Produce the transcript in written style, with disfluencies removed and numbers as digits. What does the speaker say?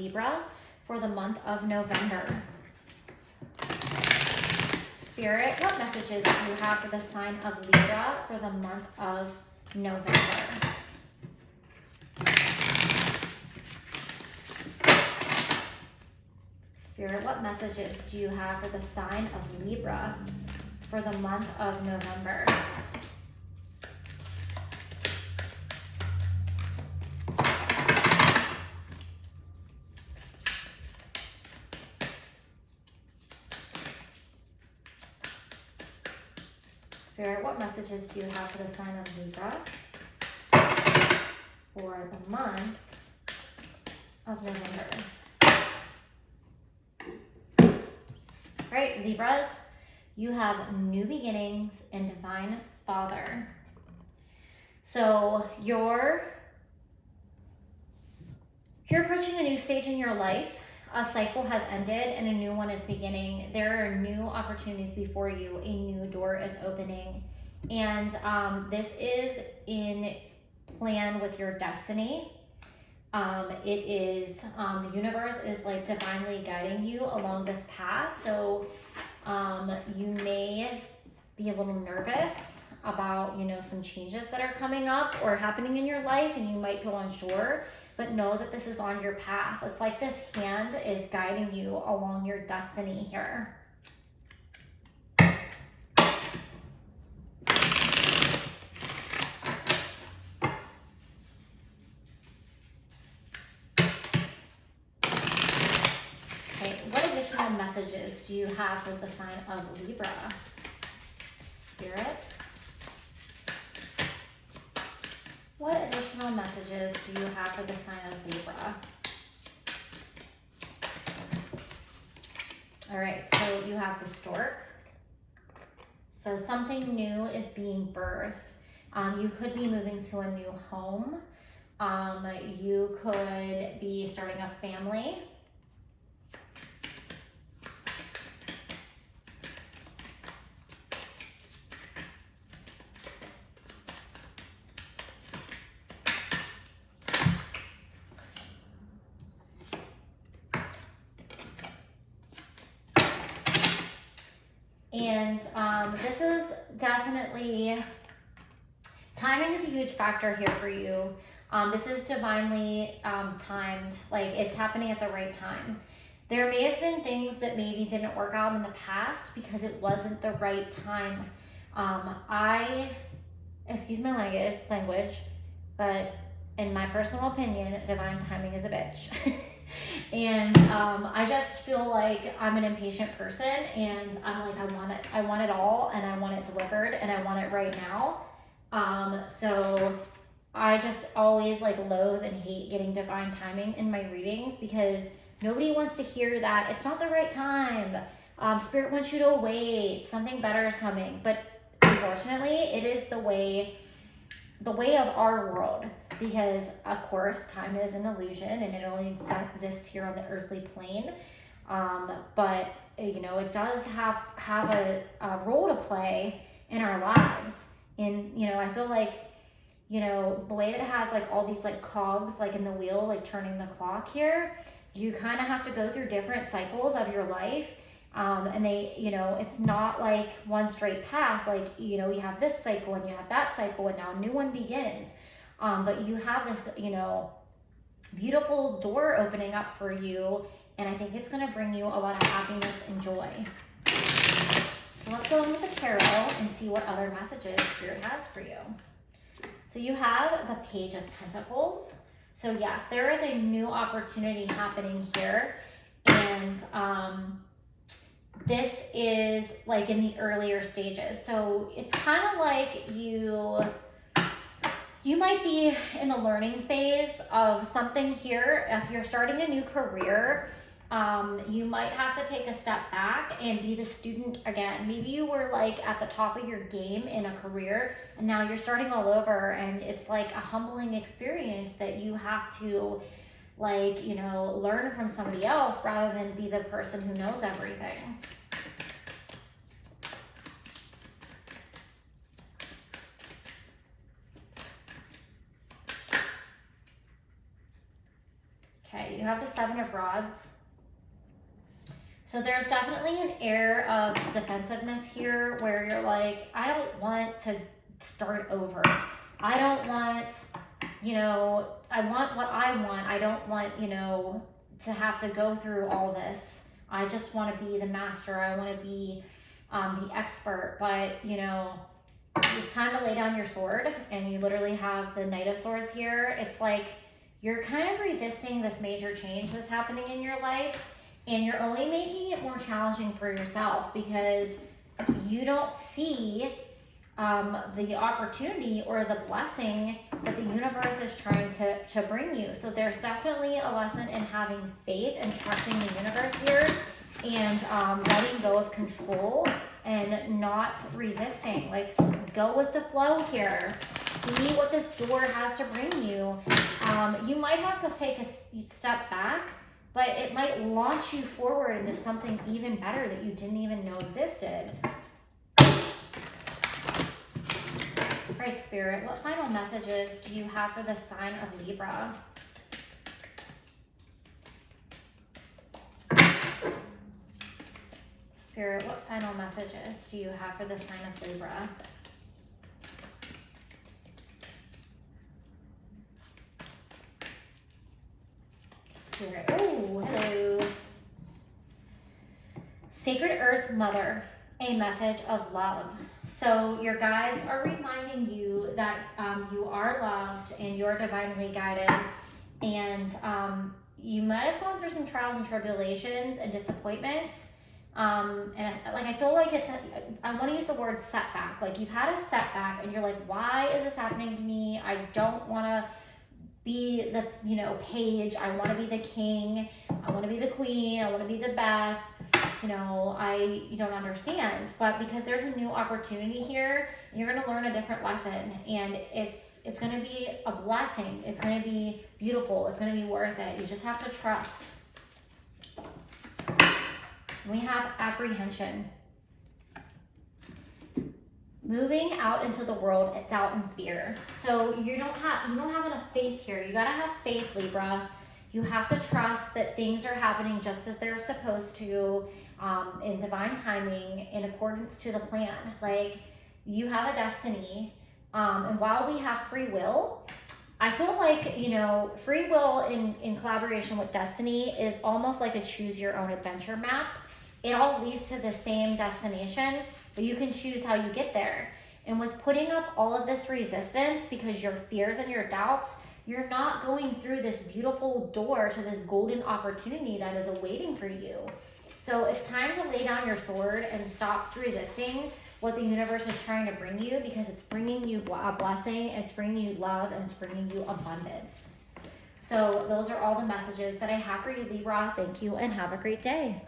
Libra for the month of November. Spirit, what messages do you have for the sign of Libra for the month of November? Spirit, what messages do you have for the sign of Libra for the month of November? Spirit, what messages do you have for the sign of Libra for the month of November? All right, Libras, you have new beginnings and divine father. So you're approaching a new stage in your life. A cycle has ended and a new one is beginning. There are new opportunities before you. A new door is opening. And this is in plan with your destiny. It is, the universe is like divinely guiding you along this path. So you may be a little nervous about, you know, some changes that are coming up or happening in your life, and you might feel unsure. But know that this is on your path. It's like this hand is guiding you along your destiny here. Okay, what additional messages do you have for the sign of Libra? Spirit. What additional messages do you have for the sign of Libra? All right, so you have the stork. So something new is being birthed. You could be moving to a new home. You could be starting a family. And this is definitely, timing is a huge factor here for you. This is divinely timed, like it's happening at the right time. There may have been things that maybe didn't work out in the past because it wasn't the right time. Excuse my language, but in my personal opinion, divine timing is a bitch. And I just feel like I'm an impatient person, and I'm like, I want it all, and I want it delivered, and I want it right now. So I just always like loathe and hate getting divine timing in my readings because nobody wants to hear that it's not the right time. Spirit wants you to wait. Something better is coming. But unfortunately, it is the way of our world. Because of course, time is an illusion and it only exists here on the earthly plane. But you know, it does have a role to play in our lives. And you know, I feel like, you know, the way that it has like all these like cogs like in the wheel, like turning the clock here, you kind of have to go through different cycles of your life. And they, you know, it's not like one straight path. Like, you know, you have this cycle and you have that cycle and now a new one begins. But you have this, you know, beautiful door opening up for you. And I think it's going to bring you a lot of happiness and joy. So let's go in with the tarot and see what other messages Spirit has for you. So you have the Page of Pentacles. So yes, there is a new opportunity happening here. And this is like in the earlier stages. So it's kind of like you might be in the learning phase of something here. If you're starting a new career, you might have to take a step back and be the student again. Maybe you were like at the top of your game in a career and now you're starting all over, and it's like a humbling experience that you have to like, you know, learn from somebody else rather than be the person who knows everything. you have the Seven of Rods. So there's definitely an air of defensiveness here where you're like, I don't want to start over. I don't want, you know, I want what I want. I don't want, you know, to have to go through all this. I just want to be the master. I want to be the expert. But, you know, it's time to lay down your sword, and you literally have the Knight of Swords here. It's like you're kind of resisting this major change that's happening in your life, and you're only making it more challenging for yourself because you don't see the opportunity or the blessing that the universe is trying to bring you. So there's definitely a lesson in having faith and trusting the universe here, and letting go of control and not resisting. Like, go with the flow here. See what this door has to bring you. You might have to take a step back, but it might launch you forward into something even better that you didn't even know existed. All right, Spirit, what final messages do you have for the sign of Libra? Spirit, what final messages do you have for the sign of Libra? Spirit, oh, hello. Sacred Earth Mother, a message of love. So your guides are reminding you that you are loved and you're divinely guided, and you might have gone through some trials and tribulations and disappointments. And I feel like I want to use the word setback. Like, you've had a setback and you're like, why is this happening to me? I don't want to be the, you know, page. I want to be the king. I want to be the queen. I want to be the best. You know, you don't understand. But because there's a new opportunity here, you're going to learn a different lesson, and it's going to be a blessing. It's going to be beautiful. It's going to be worth it. You just have to trust. We have apprehension. Moving out into the world, doubt and fear. So you don't have enough faith here. You gotta have faith, Libra. You have to trust that things are happening just as they're supposed to, in divine timing, in accordance to the plan. Like, you have a destiny, and while we have free will, I feel like, you know, free will in collaboration with destiny is almost like a choose your own adventure map. It all leads to the same destination, but you can choose how you get there. And with putting up all of this resistance because your fears and your doubts, you're not going through this beautiful door to this golden opportunity that is awaiting for you. So it's time to lay down your sword and stop resisting what the universe is trying to bring you, because it's bringing you a blessing, it's bringing you love, and it's bringing you abundance. So those are all the messages that I have for you, Libra. Thank you and have a great day.